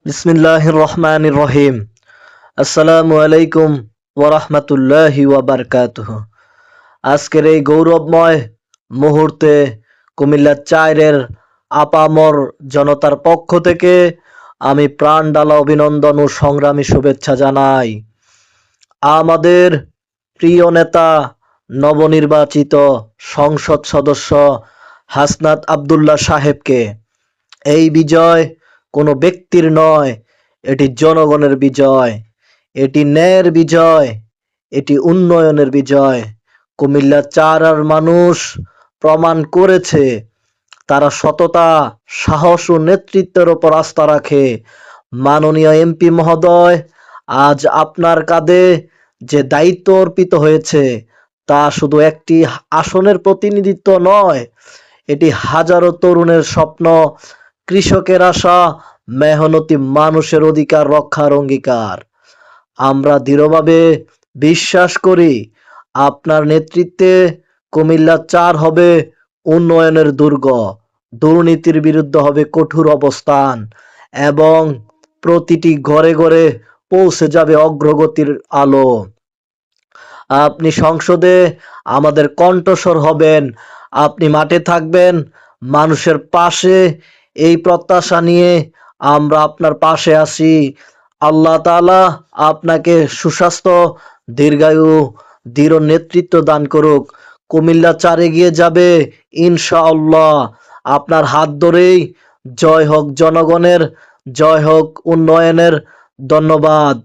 বিসমিল্লাহির রহমানির রহিম। আসসালামু আলাইকুম ওয়ারাহমাতুল্লাহি ওয়াবারকাতুহু। আজকের এই গৌরবময় মুহূর্তে কুমিল্লা চাইরের আপামর জনতার পক্ষ থেকে আমি প্রাণ ডালা অভিনন্দন ও সংগ্রামী শুভেচ্ছা জানাই আমাদের প্রিয় নেতা নবনির্বাচিত সংসদ সদস্য হাসনাত আব্দুল্লাহ সাহেবকে। এই বিজয় কোনো ব্যক্তির নয়, এটি জনগণের বিজয়, এটি ন্যায়ের বিজয়, এটি উন্নয়নের বিজয়। কুমিল্লা চারার মানুষ প্রমাণ করেছে তারা সততা, সাহস ও নেতৃত্বের ওপর আস্থা রাখে। মাননীয় এমপি মহোদয়, আজ আপনার কাঁধে যে দায়িত্ব অর্পিত হয়েছে তা শুধু একটি আসনের প্রতিনিধিত্ব নয়, এটি হাজারো তরুণের স্বপ্ন, কৃষকের আশা, মেহনতি মানুষের অধিকার রক্ষার অঙ্গীকার। আমরা দৃঢ়ভাবে বিশ্বাস করি আপনার নেতৃত্বে কুমিল্লা চার হবে উন্নয়নের দুর্গ, দুর্নীতির বিরুদ্ধে হবে কঠোর অবস্থান এবং প্রতিটি ঘরে ঘরে পৌঁছে যাবে অগ্রগতির আলো। আপনি সংসদে আমাদের কণ্ঠস্বর হবেন, আপনি মাঠে থাকবেন মানুষের পাশে। এই প্রত্যাশা নিয়ে আমরা আপনার পাশে আছি। আল্লাহ তাআলা আপনাকে সুস্বাস্থ্য, দীর্ঘায়ু, দৃঢ় নেতৃত্ব দান করুক। কুমিল্লা চার এগিয়ে যাবে ইনশাআল্লাহ। আপনার হাত ধরেই জয় হোক জনগণের, জয় হোক উন্নয়নের। ধন্যবাদ।